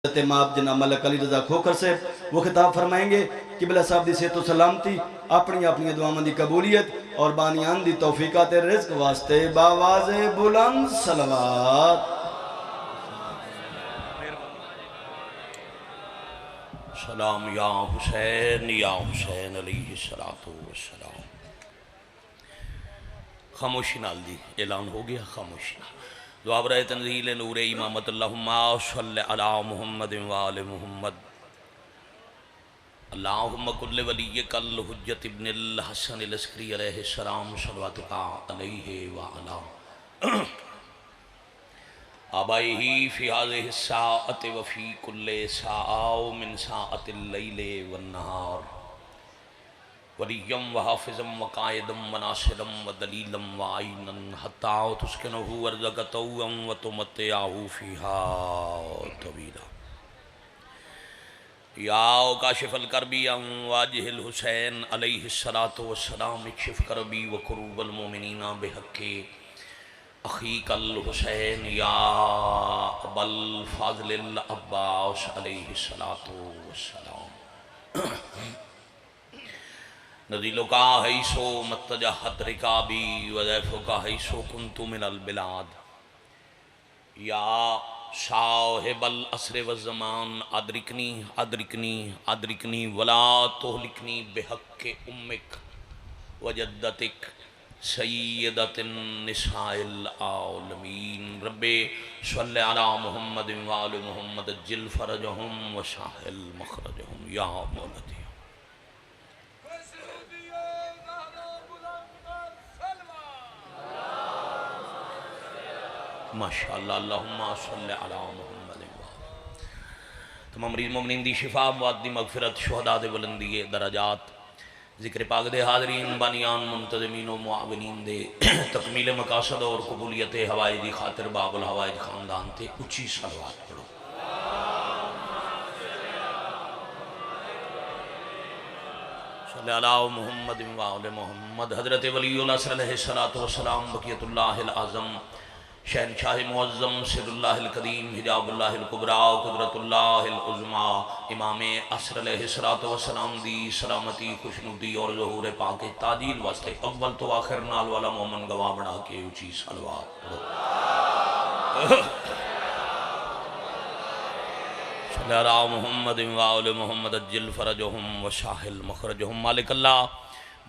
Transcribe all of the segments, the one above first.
माप जना मलक अली रजा खोखर से वो खिताब फरमाएंगे कि बिला साहब की सेहत सलामती अपनी अपनी दुआओं की कबूलियत और बानियान की तौफीकात रिज़्क वास्ते बावाज़े बुलंद सलवात। सलाम या हुसैन अलैहिस्सलातु वस्सलाम। खामोशी नाल जी ऐलान हो गया, खामोशी नाल दुआ बराए तंज़ील नूर इमामत अल्लाहुम्मा सल्लि अला मुहम्मद व आले मुहम्मद। अल्लाहुम्मा कुल्ल वलिय्यकल हुज्जत इब्निल हसन अल अस्करी अलैहिस्सलाम सल्लल्लाहु अलैहि व अला आबाइही फ़ी हाज़िहि साअति व फ़ी कुल्लि साअ मिन साअतिल लैलि वन नहार वलिय्यम व हाफ़िज़म व क़ाइदम व नासिरम व दलीलम व आइनन हत्ता तुस्किनहु वर्ज़क़तहु व तुमत्तिअहु फ़ीहा तवीला। या काशिफ़ल करबी वाजिहिल हुसैन अलैहिस्सलातु वस्सलाम इक्शिफ़ करबी व कुरूबल मोमिनीना बिहक़्क़ि अख़ीकल हुसैन या अबल फ़ाज़िल अब्बास अलैहिस्सलातु वस्सलाम। नज़ीलो का हैसो मत्तजहत रिकाबी वज़ैफ़ो का हैसो कुन्तु मिनल बिलाद या साहिबल अस्र व ज़मान अदरिकनी अदरिकनी अदरिकनी वला तुहलिकनी बिहक़्क़ि उम्मिक व जद्दतिक सय्यदतिन निसाइल आलमीन। रब्बे सल्लि अला मुहम्मद व आलि मुहम्मद अज्जिल फ़रजहुम व साहिल मख़रजहुम या मौलती। माशाअल्लाह अल्लाहुम्मा सल्लि अला मुहम्मद। तमाम मरीज़ मोमिनीन दी शिफा मुआदी मगफिरत शुहदा दे बुलंदी दराजात ज़िक्र पाक दे हाज़रीन बानियान मुंतज़मीन व मुआविनीन दे तकमील मकासद और कबूलियत हवाई दी खातिर बाबुल हवाई ख़ानदान ते उच्ची सलवात पढ़ो। सल्लि अला मुहम्मद व आले मुहम्मद। हज़रत वलीउल असर अलैहिस्सलातु वस्सलाम बक़ियतुल्लाहिल आज़म शहनशाह मुअज़्ज़म सिरुल्लाहिल कदीम हिजाबुल्लाहिल कुबरा कुदरतुल्लाहिल उज़्मा इमाम असर अलैहिस्सलातु वस्सलाम दी सलामती खुशनुदी और ज़हूर पाक ताजील वास्ते अव्वल तो आखिर नाल वाला मोमन गवाह बना के ऊँची सलवात पढ़ो। सल्लि अला मुहम्मद व आले मुहम्मद अज्जिल फ़रजहुम व साहिल मख़रजहुम। मालिक अल्लाह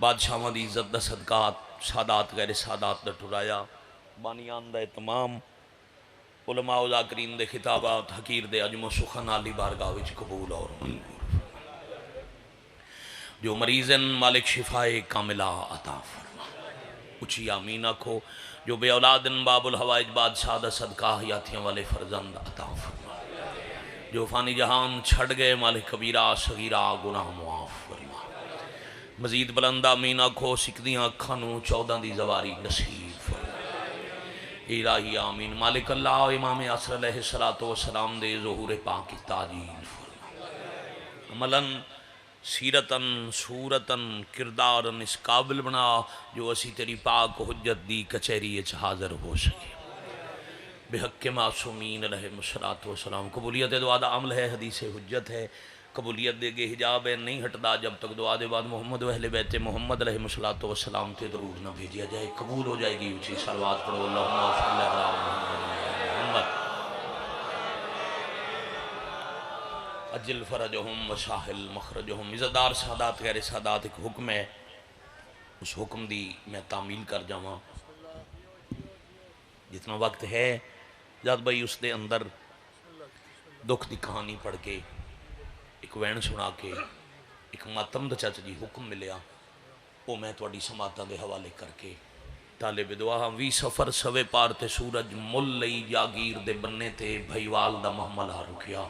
बादशाहां दी इज़्ज़त दा सदक़ात सादात गैर सादात दा टुराया बानियान दा तमाम उलमा व ज़ाकिरीन दे खिताबात हकीर दे अजमो सुखन आली बारगाह विच कबूल और मंजूर। जो मरीज़न मालिक शिफाए कामिला अता फरमा। उची आमीन आखो। जो बे औलादन बाबुल हवाइज बादशाह दा सदका हयातियां वाले फर्जंद अता फरमा। जो फ़ानी जहान छड़ गए मालिक कबीरा सगीरा गुनाह मुआफ़ फरमा। मजीद बुलंद आमीन आखो। सिकदियां अखां नूं 14 दी ज़वारी नसीब इलाही आमीन। मालिक अल्लाह इमाम असर अलैहिस्सलातु वस्सलाम दे ज़हूर पाक की ताजील फरमा। अमलन सीरतन सूरतन किरदारन इस काबिल बना जो असी तेरी पाक हुज्जत दी कचहरी हाज़िर हो सके बेहक़्क़े मासूमीन अलैहिस्सलातु वस्सलाम। कबूलियत दुआ दा अमल है, हदीस हुज्जत है। कबूलियत दे गे हिजाब है, नहीं हटदा जब तक दुआ दे बाद मोहम्मद अहले बैत मोहम्मद अलैहिस्सलातु वस्सलाम ते दरूद न भेजा जाए। कबूल हो जाएगी ऊँची सलवात पढ़ो। अल्लाहुम्मा सल्लि अला मुहम्मद अज्जिल फ़रजहुम व साहिल मख़रजहुम। इज़्ज़तदार सादात गैर सादात एक हुक्म है, उस हुक्म दी मैं तामील कर जावां जितना वक्त है। जद भाई उसके अंदर दुख की कहानी पढ़ के एक वैन सुना के एक मातम दा चच जी हुक्म मिलिया वो मैं थोड़ी समातां दे हवाले करके तालिब दुआ हाँ। 20 सफ़र सवे पार ते सूरज मुल लई जागीर दे बन्ने ते भईवाल दा महमला रुकिया।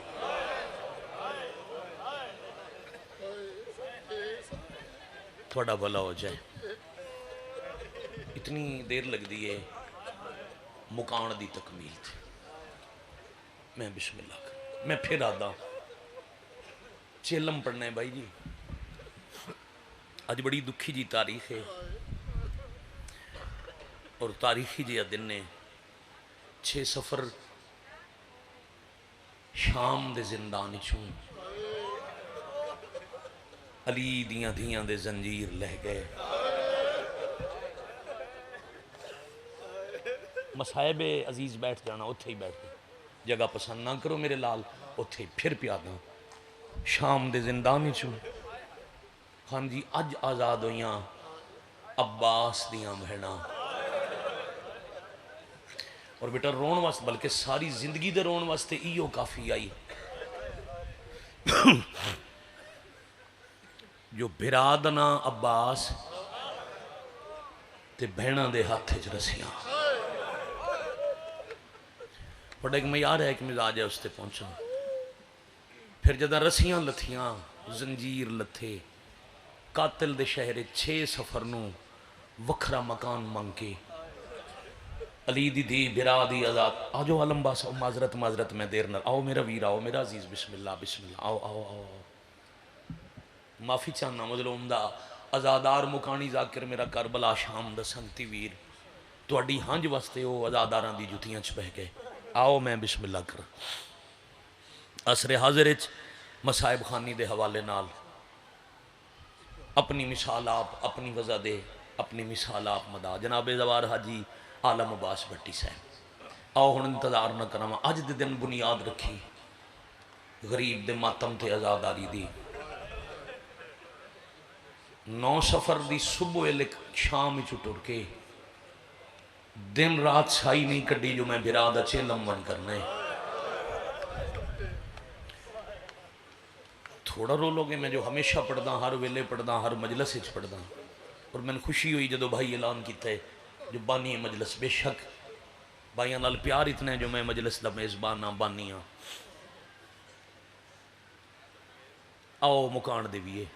थोड़ा भला हो जाए। इतनी देर लगती है मुकान दी तकमील थी। मैं बिस्मिल्लाह कर मैं फिर आदा चेलम पढ़ना है भाई जी। अज बड़ी दुखी जी तारीख है और तारीखी जिहा दिन ने 6 सफ़र शाम दे जिंदान चूं अली दियां धियां दे जंजीर लह गए। मसायबे अजीज बैठ जाना, उत्थे ही बैठ गए। जगह पसंद ना करो मेरे लाल, उत्थे फिर प्यादा शाम दे जिंदान चूं। हाँ जी, अज आज़ाद हुई अब्बास दियां भैणां। और बेटा रोन वास्ते, बल्कि सारी जिंदगी दे रोन वास्ते इहो काफ़ी आई जो बिरा दा नां अब्बास ते भैणां दे हत्थ च रस्सियां। बड़ा एक मयार है, एक मिजाज है उसते पहुंचा। फिर जदा रस्सियां लथियां, जंजीर लथे, कातिल दे शहर 6 सफर नूं वखरा मकान मंग के अली दी धी बिरा दी आजाद। आजो आलम बास, माजरत माजरत मैं देर न, आओ मेरा वीर, आओ मेरा अजीज, बिस्मिल्लाह बिस्मिल्लाह, आओ आओ आओ, आओ। माफ़ी चाहना मजलूम दा आज़ादार मुकानी जाकिर मेरा करबला शाम दसंती वीर, तुहाडी हंज वास्ते वो आज़ादारां दी जुतियां च बह गए। आओ मैं बिस्मिल्लाह कर। असरे हाजिर मसाहिब खानी दे हवाले नाल अपनी मिसाल आप, अपनी वजह दे अपनी मिसाल आप मदा जनाबे जवार हाजी आलम अब्बास भट्टी साहब। आओ हुण इंतजार न करां, अज दे दिन बुनियाद रखी गरीब दे मातम ते आज़ादारी दी। 9 सफर दी सुबह वेले शाम च टुर के दिन रात साई नहीं कड्डी जो मैं बिरा दा चेलम वन करना है। थोड़ा रोलोगे, मैं जो हमेशा पढ़दा, हर वेले पढ़दा, हर मजलस च पढ़दा। और मैंने खुशी हुई जो भाई ऐलान किया जो बानी मजलस, बेशक भाइयों नाल प्यार इतना है जो मैं मजलस का मेज़बान हाँ, बानी हाँ। आओ मुकान देविए,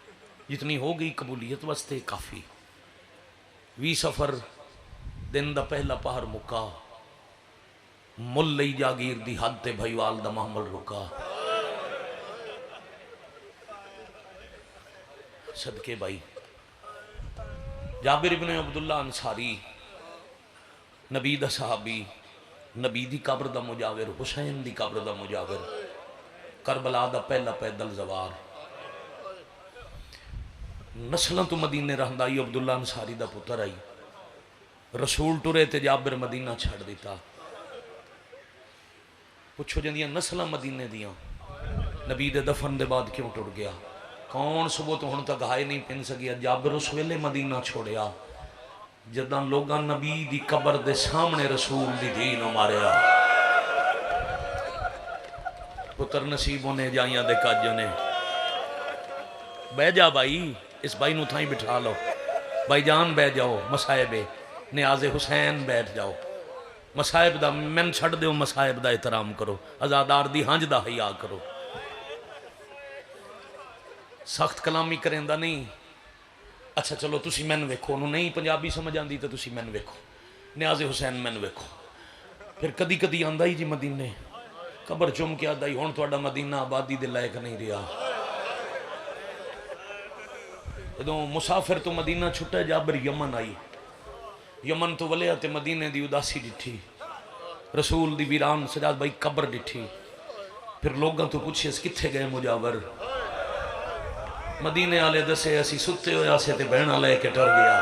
जितनी हो गई कबूलियत वास्ते काफ़ी। 20 सफर दिन का पहला पहर मुका, मुल लई जागीर दी हद ते भाईवाल दा महमल रुका। सदके भाई जाबिर इब्न अब्दुल्ला अंसारी, नबी दा सहाबी, नबी दी कब्र दा मुजाविर, हुसैन दी कब्र दा मुजाविर, करबला दा पहला पैदल जवार, नस्लों तो मदीने रहंदा आई अब्दुल्ला अंसारी दा पुत्र आई। रसूल टुरे ते जाबिर मदीना छड़ दिता। पुछो जंदियां नस्लां मदीने दियां, नबी दे दफन दे बाद क्यों टुर गया? कौन सुबह तो हुण तक हाय नहीं पिन सकिया? जाबिर उस वेले मदीना छोड़िया जदां लोगां नबी दी कबर दे सामने रसूल दी धी नूं मारिया। पुत्र नसीबों ने जाइयां दे काजों ने। बह जा भाई, इस भाई नूं थाई बिठा लो, भाई जान बह जाओ। मसाहिबे नियाज़े हुसैन बैठ जाओ। मसाहिब दा मैन छड़ दो, मसाहिब दा एहतराम करो, आज़ादार दी हंज दा हया करो। सख्त कलामी करेंदा नहीं। अच्छा चलो तुसी मैन वेखो, उन्होंने नहीं पंजाबी समझ आती तो तुसी मैन वेखो, नियाज़े हुसैन मैन वेखो। फिर कदी कदी आंदा ही जी मदीने, कबर चुम के आंदा ही हुण तुहाडा मदीना आबादी दे लायक नहीं रहा। जदों मुसाफिर तो मदीना छुट्टा, जाबिर यमन आई, यमन तो वलिया ते मदीने दी उदासी डिठी, रसूल दी वीरान सजाद भाई कबर डिठी। फिर लोगों तो पूछे कित्थे गए मुजावर? मदीने वाले दसे असी सुते होया से ते बहना लेके टुर गया।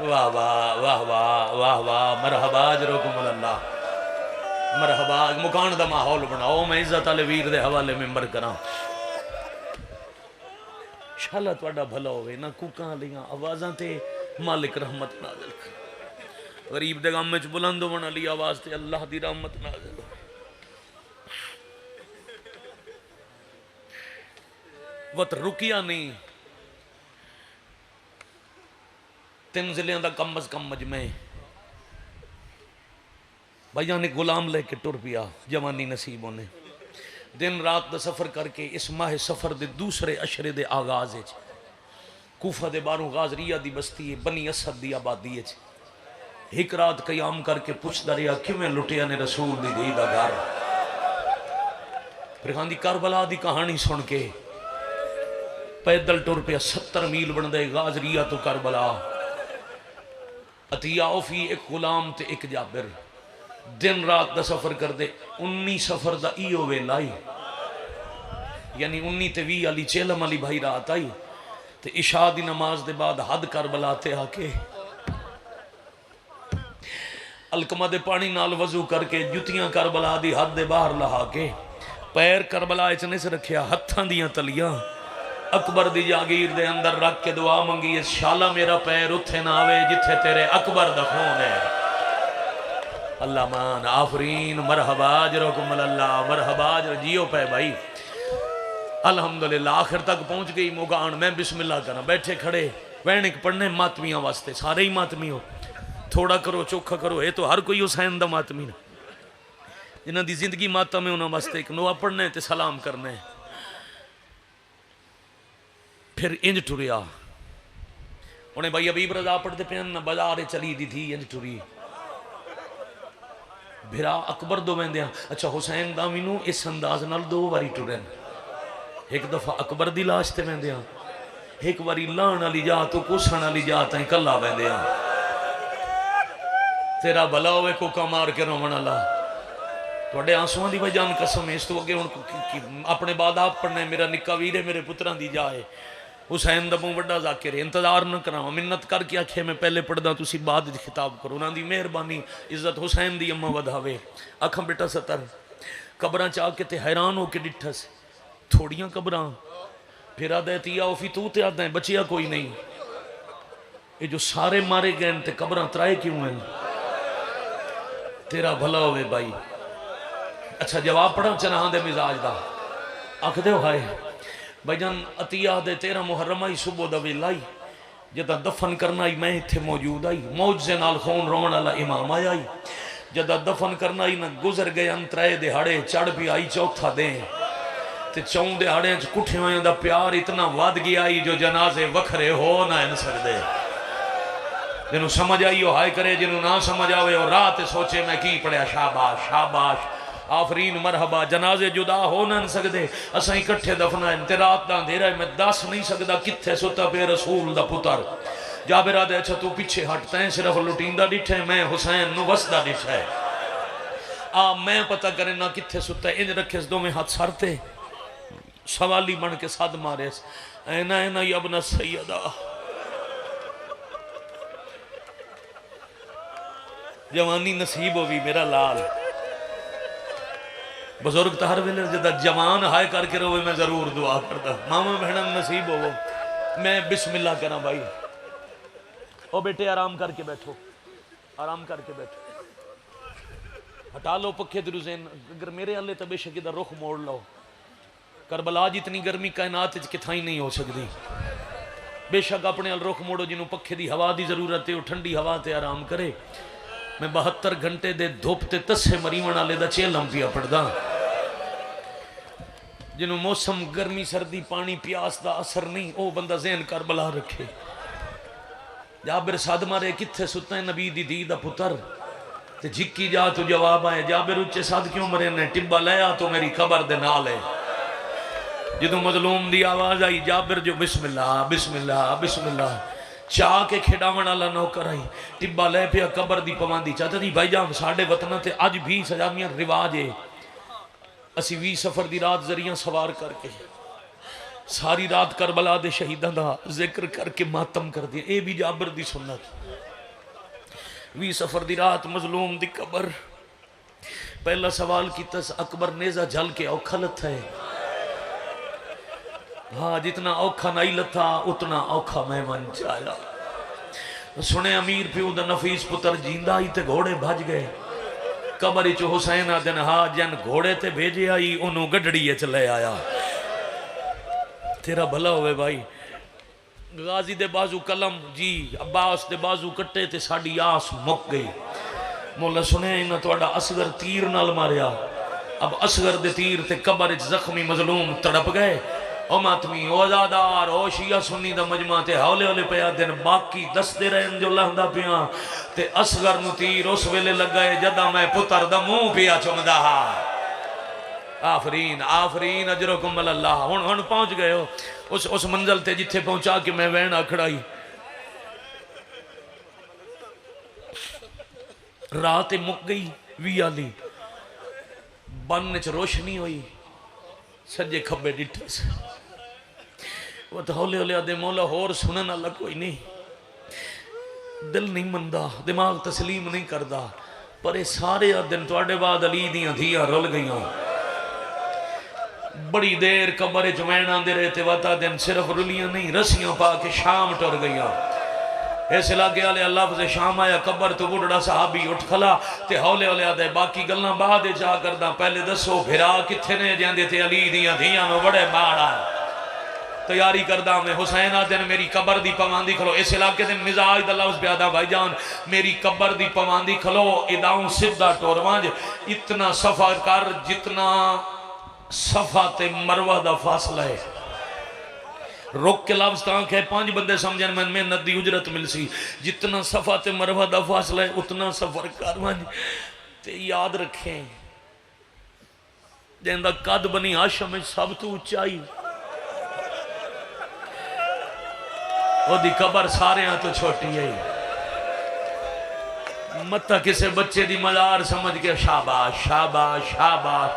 वाह वाह वाह वाह वाह वाह, मरहबा जरोकुम अल्लाह, मरहबा। मुकान दा माहौल बनाओ, मैं इज्जत वाले वीर दे हवाले मेंबर करा। शाला तुहाडा भला होवे ना, कूकां वालियां आवाज़ां ते मालिक रहमत नाज़िल कर। गरीब दे गम च बुलंद होने वाली आवाज़ ते अल्लाह दी रहमत नाज़िल हो। वत रुकिया नहीं, 3 जिलों का कम अज कम मजमे भाइयों ने गुलाम लेके टुर पिया। जवानी नसीबों ने दिन रात का सफ़र करके इस माह सफ़र के दूसरे अशरे के आगाज कूफा के बारों गाजरिया की बस्ती बनी असद की आबादी एक रात कयाम करके पुछदा रहा किवें लुटिया ने रसूल दी धी दा घर। फिर खान दी करबला की कहानी सुन के पैदल टुर पिया 70 मील बनदे गाजरिया तो करबला। अतिया ओफी एक गुलाम ते एक जाबिर दिन रात का सफर करते 19 सफर का इो वेला ही यानी 19 ते 20 वाली चेलम वाली भाई रात आई ते इशा दी नमाज के बाद हद कर बलाते आके अलकमा दे पानी नाल वजू करके जुतियां करबला दी हद दे बाहर लहा के पैर करबला च नहीं रखिया हत्थां दियां तलियां अकबर दी जागीर दे अंदर रख के दुआ मंगी शाला मेरा पैर उत्थे ना आवे जिथे तेरे अकबर दा खून है। अल्लाह मान आफरीन मरहबा जरकुम अल्लाह मरहबा जियो पे भाई अल्हम्दुलिल्लाह आखिर तक पहुंच गई मुगान। मैं बिस्मिल्लाह करा बैठे खड़े वैनिक पढ़ने मातमियां वास्ते सारे ही मातमी हो थोड़ा करो चोखा करो ये तो हर कोई हुसैन दा मातमी ना जिन्हों की जिंदगी मातम है उन्होंने वास्ते एक नोआ पढ़ने ते सलाम करने। फिर इंज टुरिया उन्हें भाई अबीब रजा पढ़ते पे बाजार चली दी थी इंज टुरी भिरा अकबर दो वेंदे अच्छा हुसैन दा मैनू इस अंदाज नाल 2 बारी टुरन एक दफा अकबर दी लाश ते वेंदे एक बारी लाण वाली जा तो कोसण वाली जा ताई कला वेंदे तेरा भला होवे कोका मार के रोवण वाला थोड़े आंसुओं की वजह कसम इस तो अगे हुण अपने बाद आप पढ़ने मेरा निक्का वीर है मेरे पुत्रां दी जाए हुसैन दा मुंह वड्डा जाकिर इंतजार न करावा मिन्नत करके आखे मैं पहले पढ़दा तुसी बाद खिताब करो उन्हां दी मेहरबानी इज्जत हुसैन दी अम्मा वधावे अखां बेटा सतर कबरां च आके ते हैरान होके डिठस थोड़ियां कबरां फिर आदा तिया ओफी तू ते आदा बचिया कोई नहीं ये जो सारे मारे गए ते कबरां त्राए क्यों हैं तेरा भला होवे भाई। अच्छा जवाब पढ़ा चनाह दे मिजाज का आखदे हो हाय भाईजान अतिया दे 13 मुहर्रम आई सुबह दा वेला आई जदा दफन करना आई मैं इत्थे मौजूद आई मौजे नाल खून रोवण वाला इमाम आया आई जदा दफन करना आई ना गुजर गए अंतराए दिहाड़े चढ़ भी आई चौथा दे ते 4 दिहाड़े च कुठे होए दा प्यार इतना वध गया आई जो जनाजे वखरे हो ना इन सकदे जिन्हों समझ आई हो हाय करे जिन्हों ना समझ आवे और रात सोचे मैं की पढ़िया शाबाश शाबाश आफरीन मरहबा जनाजे जुदा हो ना सकते असा इकट्ठे दफना ते रात का अंधेरा मैं दस नहीं सकता कित्थे सुता पे रसूल दा पुत्र जाबिर आदे अच्छा तू पीछे हट तैं सिर्फ लुटींदा डिठे मैं हुसैन नू वसदा डिठा है आ मैं पता करे ना कित्थे सुता इंज रखे दोवें हाथ सरते सवाली बन के सद मारे ऐना ऐना यबना सैयदा जवानी नसीब होवी मेरा लाल बुजुर्ग तो हर वेले जदा जवान हाय करके रोवे मैं जरूर दुआ करता मामा बहन नसीब हो मैं बिस्मिल्लाह करा भाई ओ बेटे आराम करके बैठो आराम करके बैठो हटा लो पखे दरुज़ेन अगर मेरे अल्ले तो बेशक इधर रुख मोड़ लो करबला जितनी गर्मी कायनात किथाई नहीं हो सकती बेशक अपने अल रुख मोड़ो जिन्हों पखे की हवा की जरूरत है वो ठंडी हवा से आराम करे। मैं 72 घंटे दे धुप ते तस्से मरीवण वाले दा चेलम पिया पढ़दा जिन्हों मौसम गर्मी सर्दी पानी प्यास का असर नहीं वो बंदा ज़हन करबला रखे। जाबिर सद मारे कित्थे सुता नबी दी धी दा पुत्र ते झिक्की जा तू जवाब आए जाबिर उच्चे सद क्यों मरे ने टिब्बा लाया तो मेरी खबर दे नाल है जो मजलूम की आवाज आई जाबिर जो बिस्मिल्लाह बिस्मिल्लाह बिस्मिल्लाह चाह के खेडावन वाला नौकर आई टिब्बा लै पिया कबर दी पवांदी चाचा जी भाई जान साढ़े वतन ते अज भी सजामियां रिवाज है असी 20 सफर की रात जरिया सवार करके सारी रात करबला दे शहीदों का जिक्र करके मातम कर दिया ये भी जाबिर दी सुन्नत 20 सफर की रात मजलूम दी कबर पहला सवाल किया अकबर नेजा जल के औखा लथा है हाँ जितना औखा नहीं लथा उतना औखा मैं मन चाया सुने अमीर प्यो दा नफीस पुत्र जींदा ही ते घोड़े भज गए कबर च हुसैन आदन हा जन घोड़े ते भेजे आई उन्होंने गड्डी च ले आया तेरा भला होवे भाई गाजी दे बाजू कलम जी अब्बास दे बाजू कट्टे ते साड़ी आस मुक गई मोला सुने इन्हें थोड़ा असगर तीर नाल मारिया अब असगर दे तीर ते कबर च जख्मी मजलूम तड़प गए ओ मातमी ओ आजादार ओ शिया सुन्नी दा मजमा ते हौले हौले पया दिन बाकी दसते रहन जो लहंदा पिया ते असगर नु तीर उस वेले लगा है जदा मैं पुत्र दा मुंह पिया चुमदा हा आफरीन आफरीन अजरकुम अल्लाह हुन पहुंच गए हो उस मंजिल ते जिथे पहुंचा के मैं वैन आखड़ाई रात मुक गई वी आली बन च रोशनी हुई सज्जे खब्बे डिठे से वो तो हौले हौले आदे मौला होर सुनने वाला कोई नहीं, दिल नहीं मनता, दिमाग तस्लीम नहीं करता, पर ये सारे दिन थोड़े बाद अली दियां धियां रुल गई। बड़ी देर कबर च वैन आते रहे थे, वाता दिन सिर्फ रुलियां नहीं रस्सियां पा के शाम टुर गई। इस इलाके वाले लफ्ज शाम आया, कबर तो बुढ़ड़ा साहबी उठ खला ते हौले हौले आदे बाकी गल्लां बाद जा करदा, पहले दसो फिरा किथे ने जांदे थे अली दियां धियां नो बड़े माड़ा तैयारी करदा मैं हुसैन आ दिन मेरी कबर दी पवांदी खलो। इस इलाके दे मिजाज दा लफ्ज प्यादा भाईजान, मेरी कबर दी पवांदी खलो इदाऊं सीधा टोरवांज, इतना सफा कर जितना सफा ते मरवा दा फासला है। रुक के लफ्ज ताक है 5 बंदे समझन मन मेहनत दी उजरत मिलसी, जितना सफा ते मरवा दा फासला है उतना सफर कर वंज। ते याद रखें जिंदा कद बनी हाशम सब तो उचाई, ओदी कबर सारे तो छोटी है। मत किसी बच्चे दी मजार समझ के शाबाश शाबाश शाबाश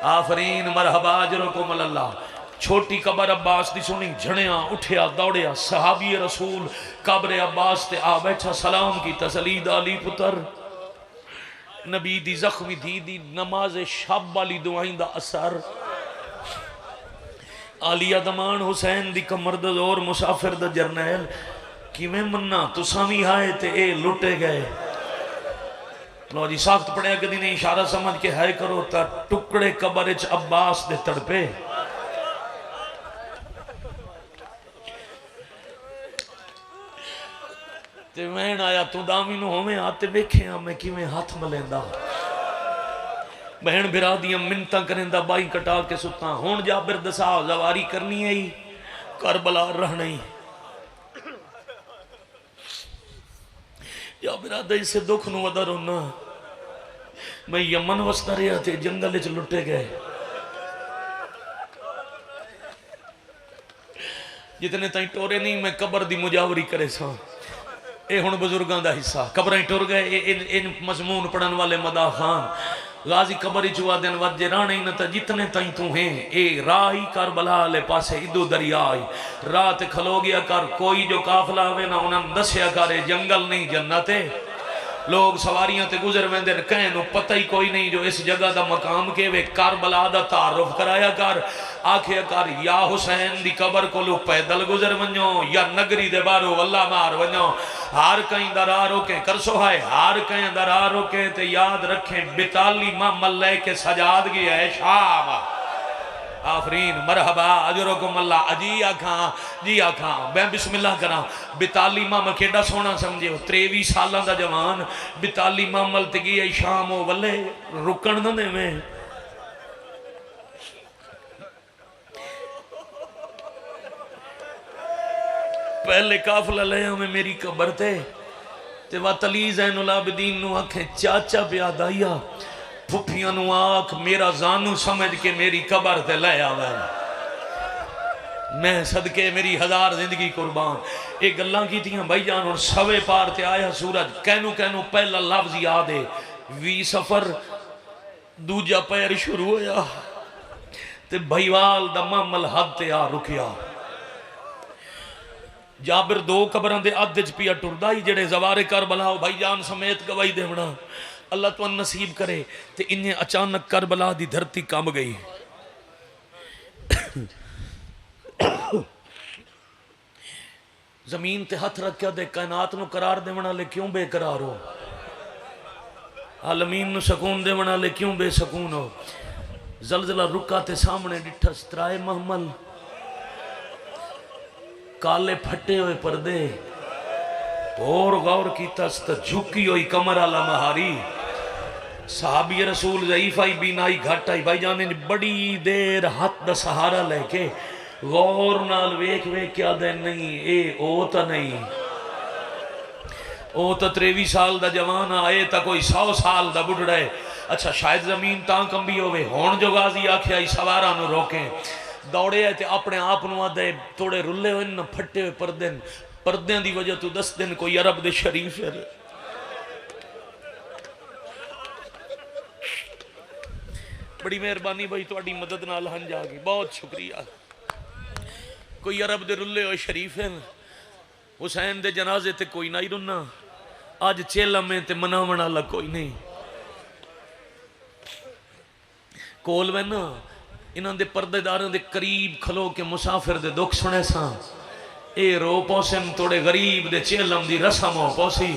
आफरीन मरहबा अजरकुम अल्लाह। छोटी कबर अब्बास दी सुनी, झड़िया उठिया दौड़िया सहाबी रसूल कब्र अब्बास ते आ बैठा, सलाम की तसलीद अली पुत्र नबी दी जख्मी धी दी नमाज शब वाली दुआई दा असर, आलिया दमान हुसैन दी कमर दा जोर, मुसाफिर दा जरनैल किवें मन्ना तुसा भी आए ते ए लुटे गए। लो जी साख्त पढ़िया कदी नहीं, इशारा समझ के है करो ता टुकड़े कबर च अब्बास दे तड़पे। ते मैं आया तू दामी नु होवे आते वेखिया मैं किवें हाथ मलेंदा, बहन बिरा दियां मिन्नतां करेंदा, बाई कटा के सुता। हुण जाबिर दसा जवारी करनी है करबला रहना ही, जाबिरा दे से दुख नु वदा रोना। मैं यमन वसदा रहा थे, जंगल च लुटे गए, जितने ताई टोरे नहीं मैं कबर दी मुजावरी करे सा। ये हुण बुजुर्गों का हिस्सा, कबर टुर गए। इन मजमून पढ़न वाले मदा खान गाजी कबर चुआ दिन वजे राणे न त जितने ताई तू है ए राही कर बला ले पासे इदो दरिया आई रात खलो गया कर, कोई जो काफला आवे ना उन्हें दसिया करे जंगल नहीं जन्नत है। लोग सवारियां ते गुजर वेंदे न, कहीं नु पता ही कोई नहीं जो इस जगह दा मकाम के वे करबला दा तारुफ कराया कर, आखिया कर या हुसैन दी कबर को लो पैदल गुजर वनो या नगरी दे बारो वल्ला मार वनो। हार कहीं दरा रोके कर सो है, हार कहीं दरा रोके ते याद रखें बिताली मामल लेके सजादगी है शाम। आफरीन मरहबा अजरकुम अल्लाह। अजी आखा जी आखा मैं बिस्मिल्लाह करा। बिताली मामल केड़ा सोहना समझे, 23 साल का जवान बिताली मामल ते गई शाम वो वल्ले रुकन न देवे। पहले काफला ले मैं मेरी कबर ते वा तली ज़ैनुल आबिदीन नु आखे चाचा पिया दाइया फुफिया नु आख मेरा जानू समझ के मेरी कबर ते ले आवे, मैं सदके मेरी 1000 जिंदगी कुर्बान। ये गल्लां कीतियां भाई जान। हुण सवे पार ते आया सूरज, कहनू कहनू पहला लफ्ज याद है 20 सफर, दूजा पैर शुरू होया ते भाईवाल दा मामल हद ते आ रुकिया। जाबिर 2 कबरां दे अध च पिया टुरदा ही, जेड़े जवारे करबला भाई जान समेत गवाही देवना अल्लाह तुम नसीब करे। ते इन्हें अचानक करबला दी धरती कंब गई। जमीन ते हथ रखा दे कायनात नु करार देवना ले क्यों बेकरार हो, आलमीन नु सकून देवना ले क्यों बेसकून हो। जलजला रुका ते सामने डिठस त्राए महमल, काले फटे हुए पर्दे और गौर की तस्त झुकी हुई कमर आला महारी। साहबी रसूल ज़ईफ़ाई बीनाई घट आई भाई जाने बड़ी देर हाथ दा सहारा लेके गौर नाल वेख वेख क्या दे नहीं ए ओ तो नहीं, ओ तो 23 साल दा जवान आए तो कोई 100 साल दा बुढ़ड़ा है। अच्छा शायद जमीन ता कंबी होवे। हुण जो गाजी आख्या सवारा नु रोके दौड़े ते अपने आप नु आदे थोड़े रुले हुए न फटे हुए पर्दे, पर्दे की वजह तू 10 दिन कोई अरब दे शरीफ है। बड़ी मेहरबानी भाई, थोड़ी मदद नाल हंज आ गई, बहुत शुक्रिया। कोई अरब दे रुले हुए शरीफ हैं, हुसैन दे जनाजे ते कोई ना ही रुना, अज चेलम है ते मनावन वाला कोई नहीं। कोल मैं ना इन्हों दे पर्देदारों दे करीब खलो के मुसाफिर दे दुख सुने सा, ये रो पौसन थोड़े गरीब दे चेलम दी रसम हो पौसी।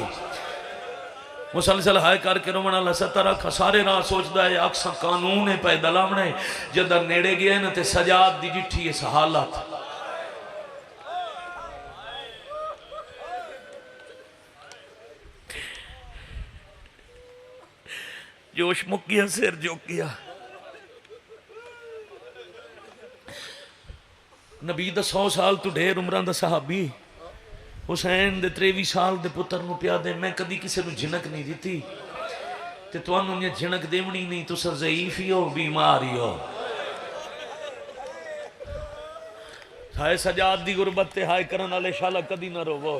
मुसलसल हाय करके रोवन वाला सत्तर अख सारे राह सोचता है अक्सा कानून है पै दलावने, जदा नेड़े गए न ते सजाद दी जिठी इस हालत। जोश मुक गया, सिर झुक गया। नबी दा 100 साल तो ढेर उम्र दा सहाबी हुसैन दे 23 साल दे पुत्र नूं पिया दे, मैं कदी किसी नूं झिनक नहीं दी ते तुहानूं ये झिनक देवनी नहीं, तुस ज़ईफ ही हो, बीमार ही हो। हाय सजाद दी गुरबत ते हाय करन वाले शाला कदी ना रोवो,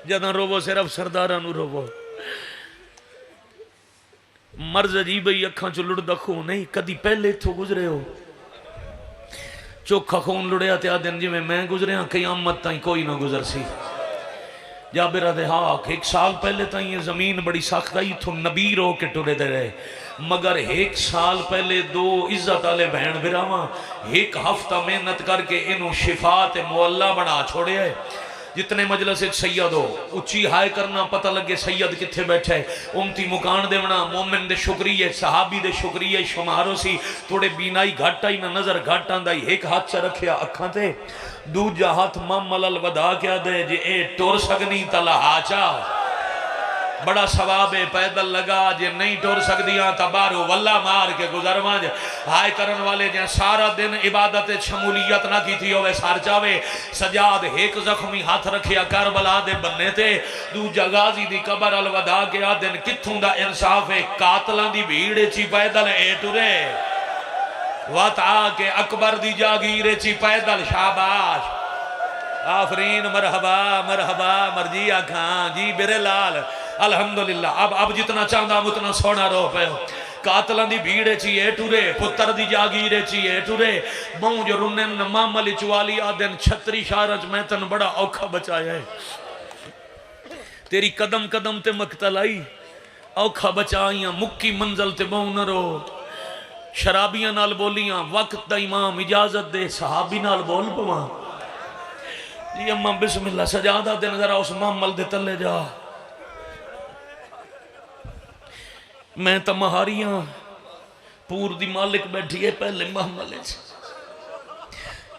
जदां रोवो सिर्फ सरदारां नूं रोवो। मर्ज अजीब ही अखां चो लुड़दा खून नहीं, कदी पहले इथों गुजरे हो चोखा खून लुड़िया ते आदन जिवें मैं गुजरिया क़यामत ताईं कोई ना गुजर सी। जाबिर दे हाक 1 साल पहले ताईं ये जमीन बड़ी सख्त आई, इथों नबी रो के टुरे दे रहे, मगर 1 साल पहले 2 इज्जत वाले भैन बिरावा 1 हफ्ता मेहनत करके इनू शिफा ते मुअल्ला बना छोड़े है। जितने मजलस सैयद हो उच्ची हाय करना, पता लगे सैयद किथे बैठे, उमती मुकान देवना, मोमिन दे शुक्रिये सहाबी दे शुक्रिये शुमारो सी। थोड़े बीनाई घट आई ना, नजर घट आंदा, 1 हाथ च रखिया अखां ते, दूजा हाथ ममल वधा क्या दे, जे ए टुर सकनी तला चा बड़ा सवाब है, पैदल लगा, जे नहीं टुर सकदियां तो बाहरों वल्ला मार के गुजर वंज। हाय करन वाले जे सारा दिन इबादत शमूलियत ना की होवे सर जावे। सजाद 1 जख्मी हाथ रखिया करबला दे बन्ने ते, दूजा गाजी दी कबर अल वधा के आ दिन कित्थों दा इंसाफ है, कातलां दी भीड़ ची पैदल ए टुरे, वता के अकबर दी जागीर ची पैदल, शाबाश आफरीन मरहबा मरहबा मर्जिया खां जी बिरे लाल अल्हम्दुलिल्लाह। अब जितना चाहता उतना सोना रो पे, कातलों की भीड़ ची टुरे, पुत्र की जागीर ची टुरे, मौज रुनन मामल चुवाली आदन 36 शार मैं तेन बड़ा औखा बचाया है, तेरी कदम कदम ते मकतल आई, औखा बचाइया मुक्की मंजल ते बहु न रो। शराबियां नाल बोलियां, वक्त दा इमाम इजाजत दे सहाबी नाल बोल पवा जी, अम्मा बिस्मिल्लाह सजादा दिन जरा उस मामल दे तले जा, मैं तो महारिया पूर दी मालिक बैठी है पहले महमल,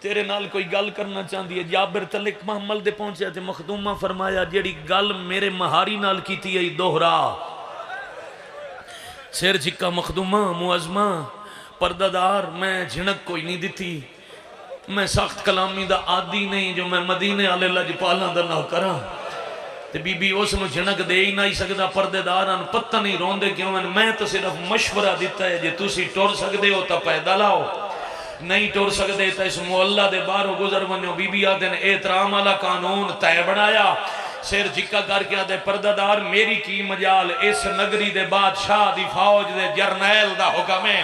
तेरे नाल कोई गल करना चाहती है। जाबिर तलिक महमल दे पहुंचा ते मखदूमा फरमाया, जेड़ी गल मेरे महारी नाल कीती है दोहरा। सिर झिक्का मखदूमा मुअज़्ज़मा पर्दादार, मैं झिणक कोई नहीं दिती, मैं सख्त कलामी दा आदि नहीं जो मैं मदीने वाले लजपालों दा ना करा। ते बीबी उसनूं झिणक दे ही नहीं सकता, पर्देदार पता नहीं रोंदे क्यों, मैं तो सिर्फ मशवरा दिता है, जे तुसी टुर सकते हो तो पैदल आओ, नहीं टुर सकते तो इस मुहल्ला दे बाहरों गुजर बनो। बीबी आदे ने एहतराम वाला कानून तय बनाया, सिर झिक्का करके आदे पर्दादार मेरी की मजाल, इस नगरी दे बादशाह दी फौज दे जरनैल दा हुक्म है,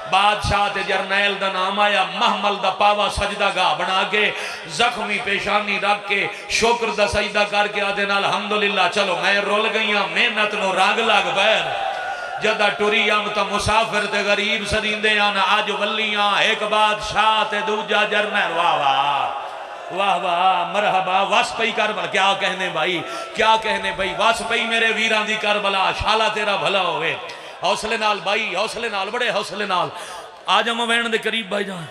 बादशाह ते जरनैल दा नाम आया, महमल दा पावा सजदा गाह बना के जख्मी पेशानी रख के शुक्र दा सजदा करके आदे नाल अल्हम्दुलिल्लाह। चलो मैं रुल गई हाँ, मेहनत नो रंग लग पैन, जदा टुरी आम तो मुसाफिर ते गरीब सदींदे आन, अज वलियां एक बादशाह ते दूजा जरनैल, वाह वाह वाह वाह मरहबा। वस पई करबला, क्या कहने भाई क्या कहने भाई, वस पई मेरे वीरां दी करबला, शाला तेरा भला होवे। हौसले नाल भाई, हौसले नाल, बड़े हौसले नाल। आ जा वैन दे करीब भाई जान,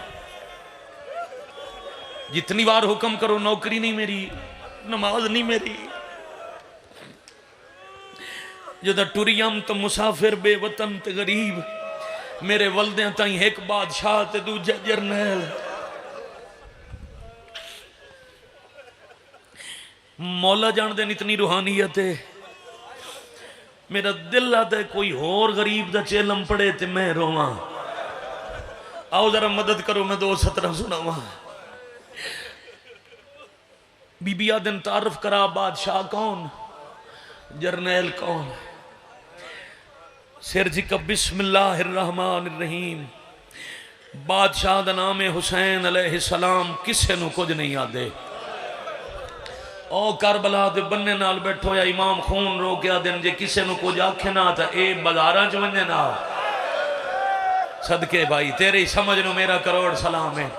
जितनी बार हुक्म करो, नौकरी नहीं मेरी, नमाज नहीं मेरी, जदा टुरियम तो मुसाफिर बेवतन ते गरीब, मेरे वलदे ताई एक बादशाह ते दूजा जरनैल। मौला जान देन इतनी रूहानियत है, मेरा दिल आता है कोई होर गरीब दा चेलम पड़े ते मैं रोवा। आओ जरा मदद करो, मैं 2 सतरा सुनावा। बीबी आदन तारफ करा, बादशाह कौन, जरनैल कौन। सिर जी का बिस्मिल्लाहिर्रहमानिर्रहीम, बादशाह का नाम है हुसैन अलैहिस्सलाम, किसे नू कुछ नहीं आते। ओ करबला दे बन्ने नाल बैठो या इमाम खून रो के आदन जे किसे नू कुछ आखे ना तो ये बाजारां च वंजे ना। सदके भाई तेरी समझ नु मेरा करोड़ सलाम है।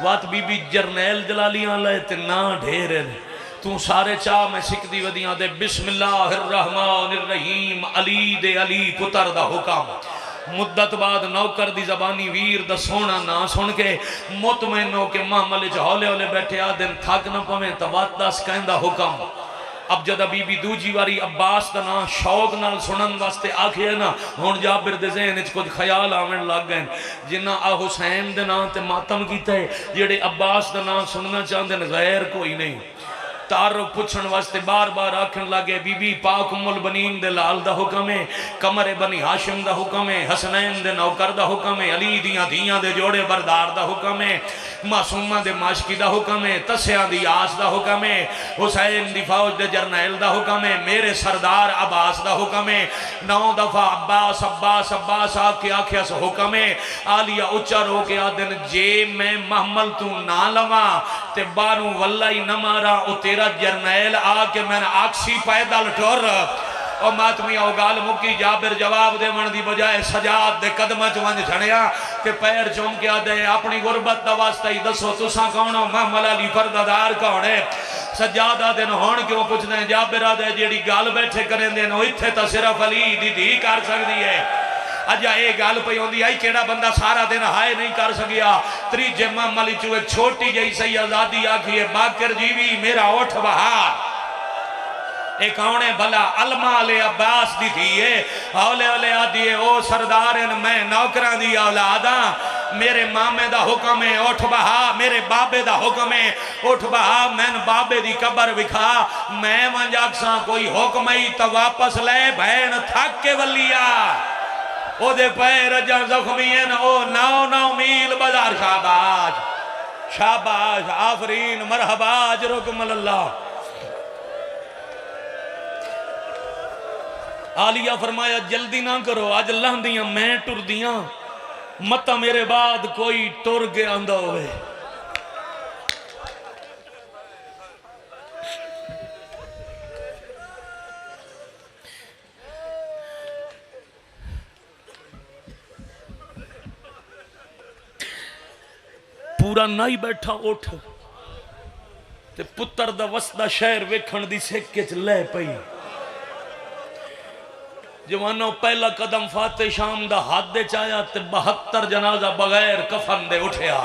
वात बीबी जरनैल जलालियां ले ते ना ढेर तू सारे चाह मैं सिकदी वदियां दे बिस्मिल्लाहिर्रहमानिर्रहीम अली दे अली पुत्र दा हुक्म। मुद्दत बाद नौकर दी जबानी वीर दा सोना ना सुन के मुतमैन हो के मामले च हौले हौले बैठे आ दिन थक न पवे तो वत दस कहंदा हुक्म। अब जदा बीबी दूजी बारी अब्बास का नाम शौक नाल सुनन वास्ते आखे ना हुण जाबिर दे ज़हन च कुछ ख्याल आवन लग गए जिन्ना आ हुसैन दे नाम ते मातम कीता है, जेड़े अब्बास का नाम सुनना चाहते हैं गैर कोई नहीं। तारुफ पुछण वास्ते बार बार आखन लगे बीबी पाक उम्मुल बनीन दे लाल दा हुक्म है, कमरे बनी हाशिम दा हुक्म है, हसनैन दे नौकर दा हुक्म है, अली दियां धियां दे जोड़े बरदार दा हुक्म है, मासूमा दे माशकी दा हुक्म है, तस्या दी आस दा हुक्म है, हुसैन दी फौज दे जरनैल दा हुक्म है, मेरे सरदार अब्बास दा हुक्म है। 9 दफा अब्बास अब्बास अब्बास आके आख्या सो हुक्म है। आलिया उच्चा रो के आदन जे मैं महमल तू ना लवा ते बारू वल्ला ही न मारा ओ तेरा जरनैल आके मैंने आक्सी पैदल टुर और मातमिया गाल मुकी। जाबिर जवाब देवन की बजाय सजाद दे कदम च वंज छड़िया कि पैर चुम के आदे अपनी गुरबत का वास्ता ही दसो तुसा कौन हो, महमल अली फरदादार कौन है। सजाद आदे होण क्यों पुछदे हैं, जाबिर आदे जेड़ी गल बैठे करेंदे ने इत्थे तो सिर्फ अली दी धी कर सकती है। अजा ये गल पई आंदी आई केड़ा बंदा सारा दिन हाय नहीं कर सकिया। त्रीजे महमल चो एक छोटी जी सही आजादी आखी है बाकर जीवी मेरा उठ बहा एक आने भला अलमा ले अब्बास दी थी है हौले हौले आदि ओ सरदार मैं नौकरां दी औलादा मेरे मामे दा हुक्म है उठ बहा, मेरे बाबे दा हुक्म है उठ बहा, मैन बाबे दी कबर विखा मैं वंजाकसा कोई हुक्म ही तो वापस ले भैन थक के वलिया ओदे पैर अजन जख्मी है न ओ 9 मील बाजार। शाबाश शाबाश आफरीन मरहबा अजरुकुमुल्लाह। आलिया फरमाया जल्दी ना करो अज लहदियां मैं टुरदियां मता मेरे बाद कोई टुर के आंदा होवे। पूरा नाई बैठा उठ ते पुत्र दा वसदा शहर वेखण दी सेके च लै पई। जवानों पहला कदम फाते शाम दा हाथ दे चाया ते 72 जनाजा बगैर कफन दे उठिया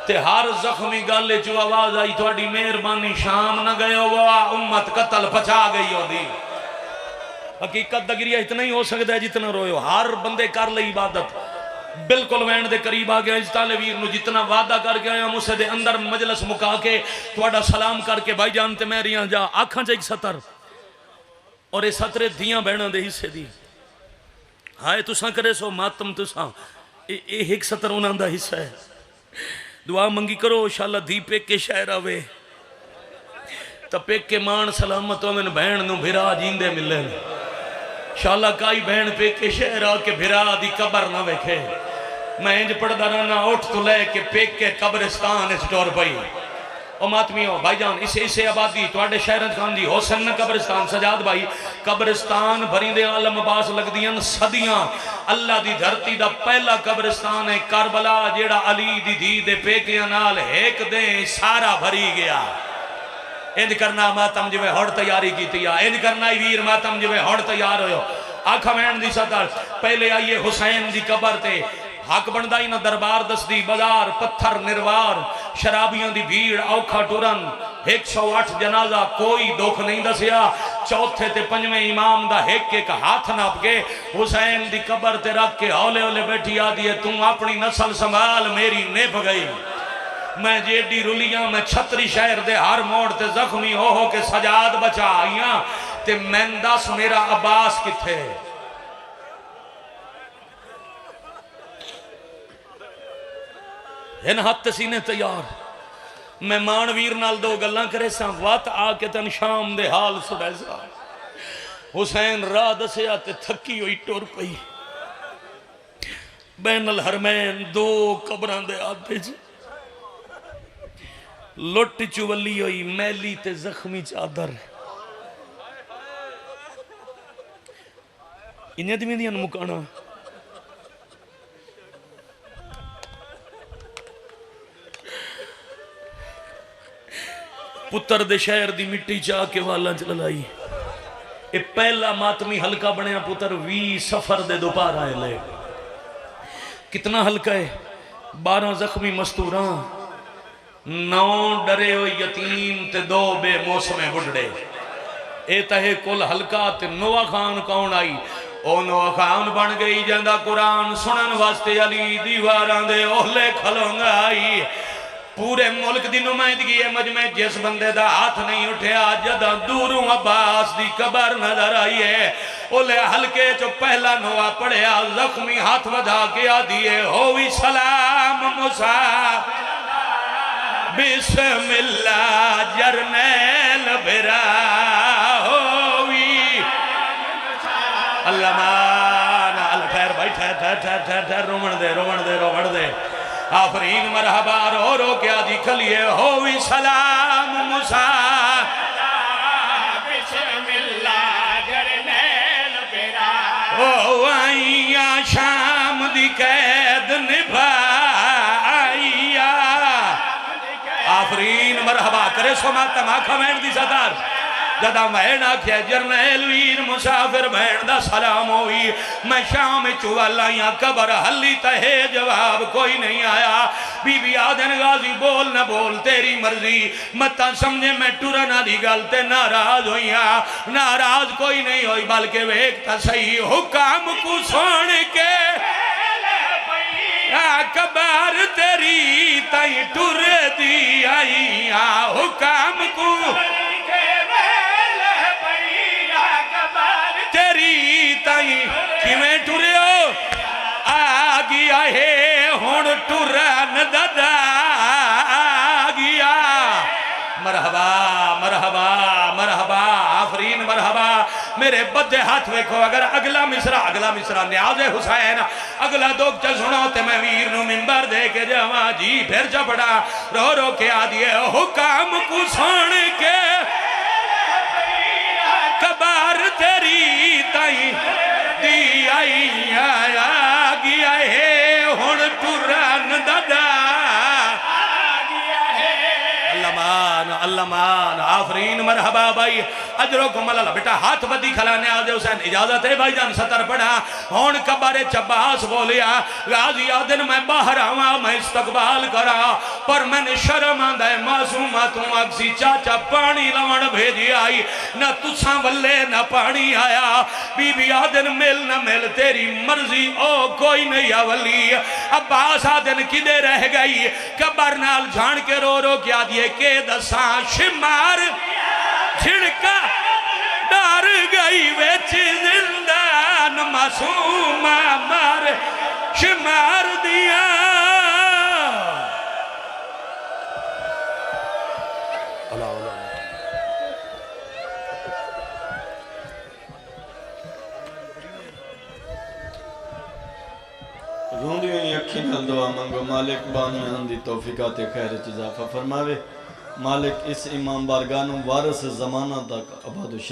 ते हर जख्मी गाले चो आवाज आई थोड़ी मेहरबानी शाम न गयो वा उम्मत कतल पचा गई होदी। हकीकत दगिरिया इतना ही हो सकता है जितना रोयो। हर बंदे कर ले इबादत बिल्कुल वैन दे करीब आ गया। इजताले वीर नु जितना वादा करके आया मुझसे दे अंदर मजलस मुका के थोड़ा सलाम करके भाई जानते मैं रिया जा आखा च एक सतर और ये सतरे धियां बहनों के हिस्से दी हाय तुसा करे सो मातम तुसा एक सतर उन्हों का हिस्सा है। दुआ मंगी करो शाला धी पेके शहर आवे तो पेके मान सलामत हो बहन नू भिरा जींदे मिले। शाला काई बहन पेके शहर आके भिरा दी कबर ना वेखे। मैं इंज पढ़दा रहना उठ तो लैके पेके कब्रिस्तान टुर पई। ओ मातमियों भाईजान इसे आबादी थोड़े शहर दी होसन कब्रिस्तान सजाद भाई कब्रिस्तान भरी दे आलम अब्बास लगदियां सदियां। अल्लाह दी धरती दा पहला कब्रिस्तान है करबला जेड़ा अली दी धी दे पेकियां नाल एक दे सारा भरी गया। इंज करना मातम जिवें हुण तैयारी कीती आ इंज करना वीर मातम जिवें हुण तैयार होयो। आखा वैन दी सतर पहले आइए हुसैन दी कबर ते हक बनदा ही ना दरबार दसदी बाजार पत्थर निर्वार शराबियों की भीड़ औखा टुरन 108 जनाजा कोई दुख नहीं दसिया। चौथे ते पंजवें इमाम दा एक एक हाथ नाप के हुसैन दी कबर ते रख के हौले हौले बैठी आदी है तू अपनी नस्ल संभाल मेरी निभ गई। मैं जेडी रुलियां मैं छतरी शहर दे हर मोड़ ते जख्मी हो के सजाद बचा आईया ते मैन दस मेरा अब्बास किथे। इन हथ सीने तैयार मैं मानवीर नाल 2 गल्लां करे सा वत आके तन शाम दे हाल सुना सा। हुसैन राह दसिया ते थकी हुई टुर पई बैनल हरमैन दो कबरां दे आते च लुट चुवली हुई मैली ते जख्मी चादर इन्हें दियां मुकाना पुत्र दे शहर दी मिट्टी चाह के वाला च लाई। ये पहला मातमी हल्का बनया पुत्र 20 सफर दे दोपहर आए ले। कितना हल्का है 12 जख्मी मस्तूरा 9 डरे हो यतीम ते 2 बेमौसमे बुढ़ड़े। ए तहे कुल हल्का ते नोआ खान कौन आई ओ नोआ खान बन गई जांदा कुरान सुनन वास्ते अली दीवारां दे ओहले खलोंगा आई। पूरे मुल्क की नुमाइंदगी है मजमे जिस बंदे दा हाथ नहीं उठा जदा दूरों अब्बास दी कबर नजर आई है ओले हल्के चो पहला नोआ पढ़िया जख्मी हाथ वधा के आदि हो भी सलाम मुसा बिस्मिल्लाह जरनैल बिरा होवी अल्लाह मान अल खैर भाई ठहर रोवण दे आफरीन मरहबा रो क्या दिखलिए हो भी सलाम मुसा ओ आइया शाम दी कैद निभाइया आफरीन मरहबा करे सोमा तमाखा मैन दी सदार जदा मैन आख्या जरनैल वीर मुसाफिर भैन दा सलाम होई। मैं शाम चुवालाइया कबर हली तहे जवाब कोई नहीं आया। बीबी आदन गाजी बोल न बोल तेरी मर्जी मत समझे मैं टुरना दी गल ते नाराज होइया। नाराज कोई नहीं होई बल्कि वेख ता सही हुक्म को सुन के कबर तेरी तई टुर दी आई हुक्म को तेरी ताई किवें टुरियो आ गया है हुण टुरन ददा आ गया। मरहबा मरहबा मरहबा आफरीन मरहबा मेरे बद्दे हाथ वेखो अगर अगला मिसरा न्याज़े हुसैन अगला दुख च सुनो ते मैं वीर नूं मिंबर दे के जावां जी फिर चपड़ा रो रो के आ दिए हुक्म को सुन के कबार तेरी ताई दी आई आ गया है हुण टुरन ददा अल्लाह मान आफरीन मरहबा भाई अजरो कमल बेटा हाथ बदी खलाने आदे हुसैन इजाजत है भाई जान सतर पड़ा हुण कबारे चब्बास बोलिया गाजी आदन मैं बाहर आवा मैं इस्तकबाल करा पर मैंने शर्म आंदा है मासूमा तू अक्सी चाचा पानी लवण भेजी आई ना तुसा वल्ले ना पानी आया। बीबी आदन मिल न मिल तेरी मर्जी ओ कोई नहीं आवली। अब्बास आदन किदे रह गई कबर नाल जान के रो रो क्या दिए के दसा शिमार छिड़का डर गई बेच जिंदान मासूमा मार शिमार दिया। रोंदी हुई अखी नाल दुआ मंगो मालिक बानियां दी तौफीकात खैर च इजाफा फरमावे। मालिक इस इमाम बारगाह नूं वारिस ज़माना तक आबाद